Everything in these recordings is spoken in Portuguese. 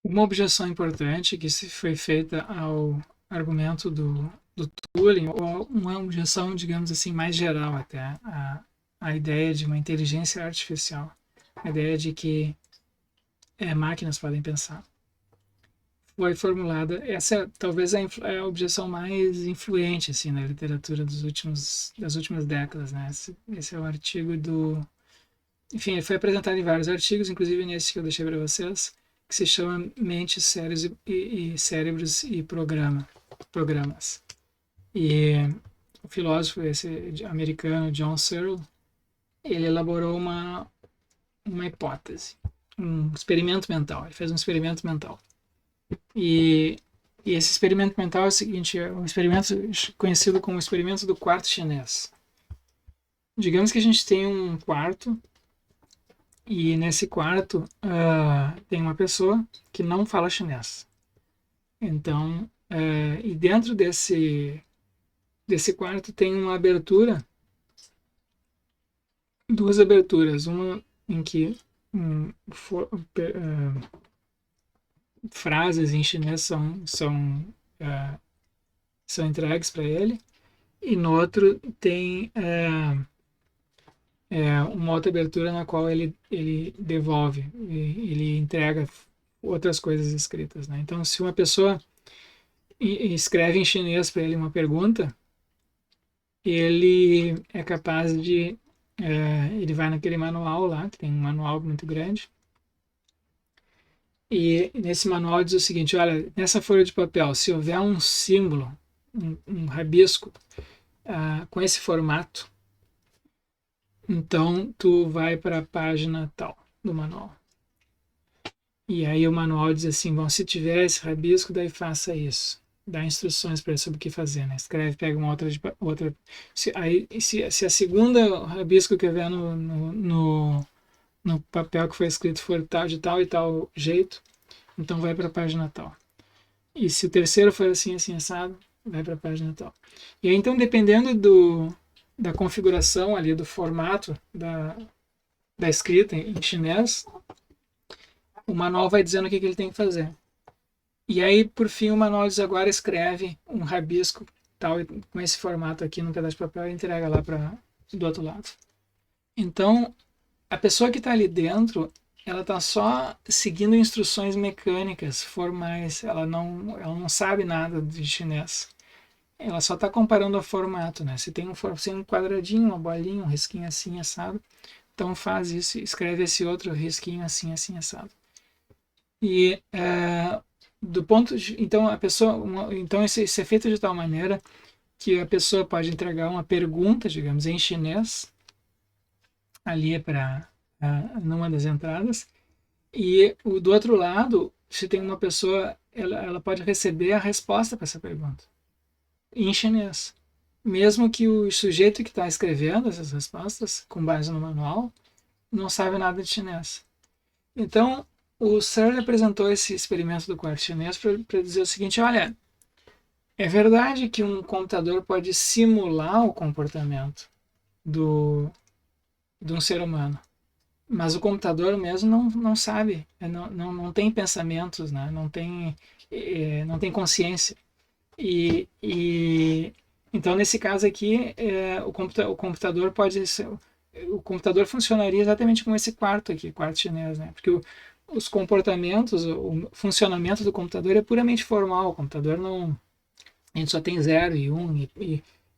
Uma objeção importante que se foi feita ao argumento do Turing, ou uma objeção, digamos assim, mais geral até, a ideia de uma inteligência artificial, a ideia de que máquinas podem pensar, foi formulada. Essa talvez é a objeção mais influente assim na literatura das últimas décadas, né? Esse é o artigo do, enfim, ele foi apresentado em vários artigos, inclusive nesse que eu deixei para vocês, que se chama Mentes, Cérebros e Programas. E o filósofo esse americano John Searle, ele elaborou uma hipótese, um experimento mental. Ele fez um experimento mental. E esse experimento mental é o seguinte, é um experimento conhecido como o experimento do quarto chinês. Digamos que a gente tem um quarto e nesse quarto tem uma pessoa que não fala chinês. Então, e dentro desse quarto tem uma abertura, duas aberturas, uma em que frases em chinês são entregues para ele, e no outro tem uma outra abertura na qual ele devolve, ele entrega outras coisas escritas, né? Então, se uma pessoa escreve em chinês para ele uma pergunta, ele é capaz de ele vai naquele manual lá, que tem um manual muito grande, e nesse manual diz o seguinte: olha, nessa folha de papel, se houver um símbolo, um rabisco com esse formato, então tu vai para a página tal do manual. E aí o manual diz assim: bom, se tiver esse rabisco, daí faça isso. Dá instruções para ele sobre o que fazer, né? Escreve, pega uma outra. Se a segunda rabisco que houver no papel que foi escrito for tal, de tal e tal jeito, então vai para a página tal. E se o terceiro for assim, assim, assado, vai para a página tal. E aí, então, dependendo da configuração ali, do formato da escrita em chinês, o manual vai dizendo o que ele tem que fazer. E aí, por fim, o manual diz: agora escreve um rabisco tal, com esse formato aqui no pedaço de papel e entrega lá do outro lado. Então, a pessoa que está ali dentro, ela está só seguindo instruções mecânicas, formais. Ela não sabe nada de chinês. Ela só está comparando o formato, né? Se tem um quadradinho, uma bolinha, um risquinho assim, assado, então faz isso, escreve esse outro risquinho assim, assim, assado. E do ponto de, então a pessoa, então isso é feito de tal maneira que a pessoa pode entregar uma pergunta, digamos, em chinês, ali para numa das entradas, e do outro lado, se tem uma pessoa, ela pode receber a resposta para essa pergunta em chinês, mesmo que o sujeito que está escrevendo essas respostas, com base no manual, não sabe nada de chinês. Então, o Searle apresentou esse experimento do quarto chinês para dizer o seguinte: olha, é verdade que um computador pode simular o comportamento de um ser humano, mas o computador mesmo não sabe, não tem pensamentos, né? Não tem consciência. Então, nesse caso aqui, o computador pode ser, o computador funcionaria exatamente como esse quarto aqui, quarto chinês, né? Porque os comportamentos, o funcionamento do computador é puramente formal. O computador não, a gente só tem 0 e 1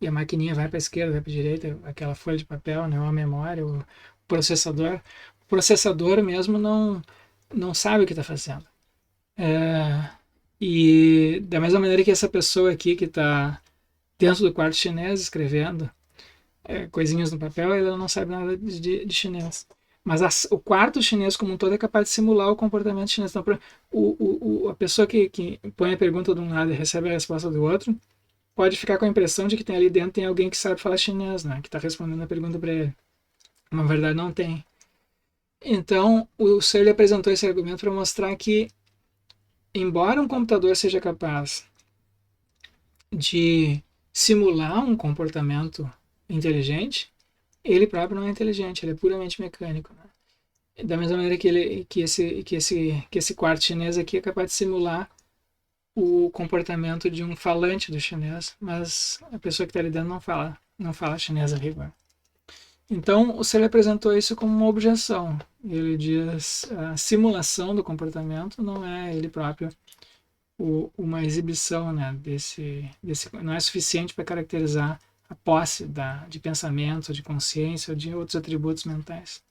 e a maquininha vai para a esquerda, vai para a direita, aquela folha de papel, né? A memória, o processador. O processador mesmo não sabe o que está fazendo. E da mesma maneira que essa pessoa aqui que está dentro do quarto chinês escrevendo coisinhas no papel, ela não sabe nada de chinês. Mas o quarto chinês como um todo é capaz de simular o comportamento chinês. Então, a pessoa que põe a pergunta de um lado e recebe a resposta do outro pode ficar com a impressão de que tem ali dentro tem alguém que sabe falar chinês, né? Que está respondendo a pergunta para ele. Na verdade, não tem. Então, o Searle apresentou esse argumento para mostrar que, embora um computador seja capaz de simular um comportamento inteligente, ele próprio não é inteligente, ele é puramente mecânico, né? Da mesma maneira que esse quarto chinês aqui é capaz de simular o comportamento de um falante do chinês, mas a pessoa que está ali dentro não fala chinês a rigor. Então, o Searle apresentou isso como uma objeção. Ele diz a simulação do comportamento não é ele próprio uma exibição, né, não é suficiente para caracterizar a posse de pensamento, de consciência ou de outros atributos mentais.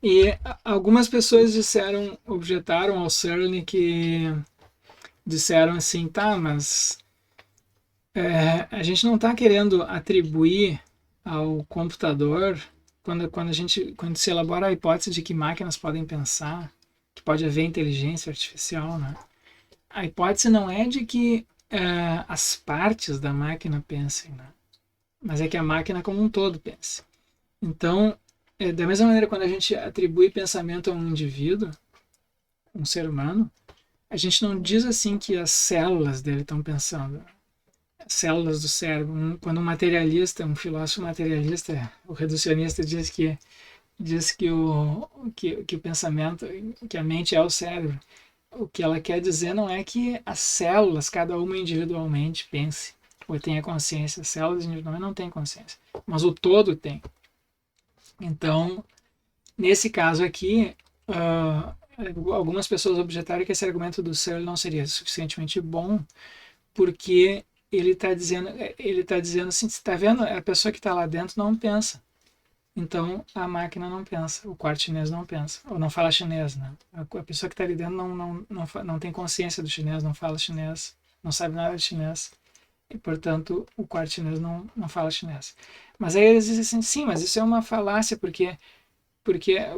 E algumas pessoas objetaram ao Searle, que disseram assim, tá, mas a gente não está querendo atribuir ao computador, quando se elabora a hipótese de que máquinas podem pensar, que pode haver inteligência artificial, né? A hipótese não é de que as partes da máquina pensem, né? Mas é que a máquina como um todo pense. Então, da mesma maneira, quando a gente atribui pensamento a um indivíduo, um ser humano, a gente não diz assim que as células dele estão pensando, células do cérebro. Quando um filósofo materialista, o reducionista, diz que o pensamento, que a mente é o cérebro, o que ela quer dizer não é que as células, cada uma individualmente, pense ou tenha consciência. As células individualmente não têm consciência, mas o todo tem. Então, nesse caso aqui, algumas pessoas objetaram que esse argumento do Searle não seria suficientemente bom, porque ele está dizendo assim, você está vendo, a pessoa que está lá dentro não pensa. Então, a máquina não pensa, o quarto chinês não pensa, ou não fala chinês, né? A pessoa que está ali dentro não tem consciência do chinês, não fala chinês, não sabe nada de chinês, e, portanto, o quarto chinês não fala chinês. Mas aí eles dizem assim, sim, mas isso é uma falácia, porque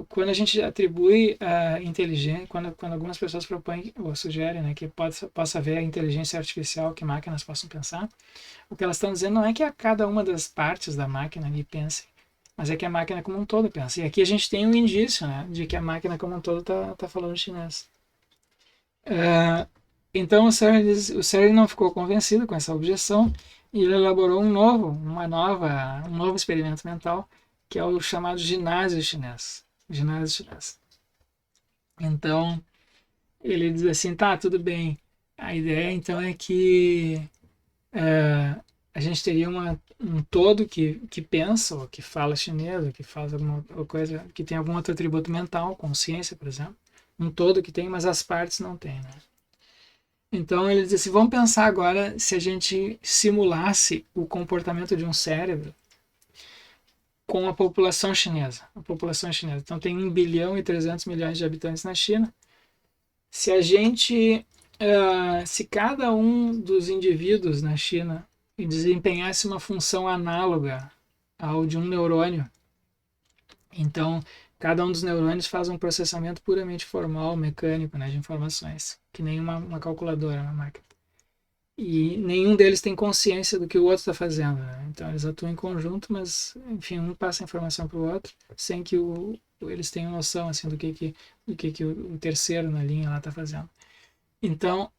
quando a gente atribui a inteligência, quando algumas pessoas propõem ou sugerem, né, que possa haver a inteligência artificial, que máquinas possam pensar, o que elas estão dizendo não é que a cada uma das partes da máquina ali pense, mas é que a máquina como um todo pensa. E aqui a gente tem um indício, né, de que a máquina como um todo tá falando chinês. Então o Searle não ficou convencido com essa objeção e ele elaborou um novo experimento mental, que é o chamado ginásio chinês. Ginásio chinês. Então ele diz assim, tá, tudo bem. A ideia então é que a gente teria um todo que pensa, ou que fala chinês, ou que faz alguma coisa, que tem algum outro atributo mental, consciência, por exemplo. Um todo que tem, mas as partes não têm, né? Então ele diz assim, vamos pensar agora se a gente simulasse o comportamento de um cérebro com a população chinesa. A população chinesa. Então tem 1 bilhão e 300 milhões de habitantes na China. Se a gente, se cada um dos indivíduos na China desempenhasse uma função análoga ao de um neurônio, então cada um dos neurônios faz um processamento puramente formal, mecânico, né, de informações, que nem uma calculadora, uma máquina. E nenhum deles tem consciência do que o outro está fazendo, né? Então eles atuam em conjunto, mas enfim, um passa a informação para o outro sem que eles tenham noção assim do que o terceiro na linha lá está fazendo. Então,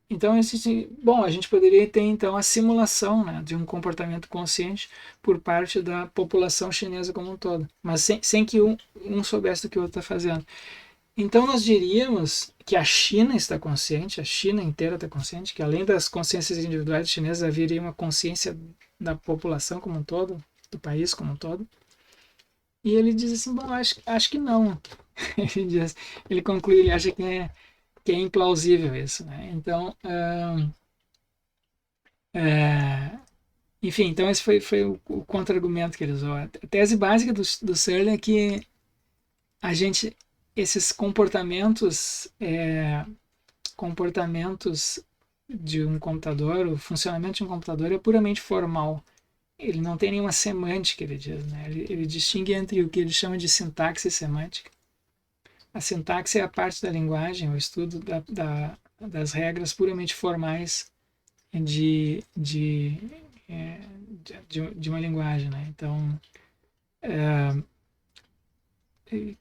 então bom, a gente poderia ter então a simulação, né, de um comportamento consciente por parte da população chinesa como um todo, mas sem que um soubesse do que o outro está fazendo. Então nós diríamos que a China está consciente, a China inteira está consciente, que além das consciências individuais chinesas haveria uma consciência da população como um todo, do país como um todo. E ele diz assim, bom, acho que não. Ele conclui, ele acha que é implausível isso, né? Então, enfim, então esse foi o contra-argumento que ele usou. A tese básica do Searle é que esses comportamentos de um computador, o funcionamento de um computador é puramente formal. Ele não tem nenhuma semântica, ele diz, né? Ele distingue entre o que ele chama de sintaxe e semântica. A sintaxe é a parte da linguagem, o estudo das regras puramente formais de uma linguagem, né? Então,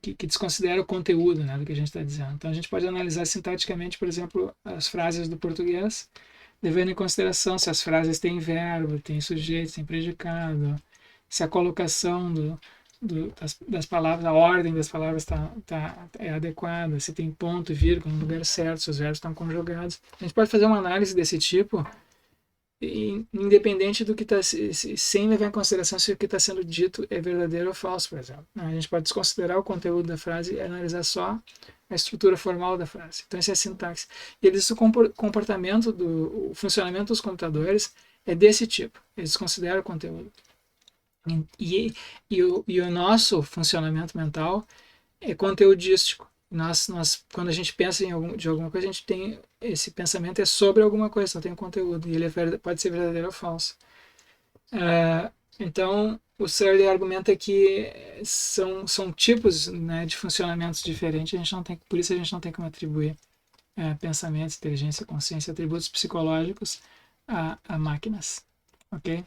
que desconsidera o conteúdo, né, do que a gente está dizendo. Então a gente pode analisar sintaticamente, por exemplo, as frases do português, levando em consideração se as frases têm verbo, têm sujeito, têm predicado, se a colocação das palavras, a ordem das palavras é adequada, se tem ponto e vírgula no lugar certo, se os verbos estão conjugados. A gente pode fazer uma análise desse tipo, independente do que está, sem levar em consideração se o que está sendo dito é verdadeiro ou falso, por exemplo. A gente pode desconsiderar o conteúdo da frase e analisar só a estrutura formal da frase. Então, isso é a sintaxe. E eles, o comportamento, o funcionamento dos computadores é desse tipo. Eles consideram o conteúdo. E o nosso funcionamento mental é conteudístico. Quando a gente pensa de alguma coisa, a gente tem esse pensamento é sobre alguma coisa, não tem conteúdo, e ele pode ser verdadeiro ou falso. Então, o Searle argumenta que são tipos, né, de funcionamentos diferentes, por isso a gente não tem como atribuir pensamentos, inteligência, consciência, atributos psicológicos a máquinas. Ok?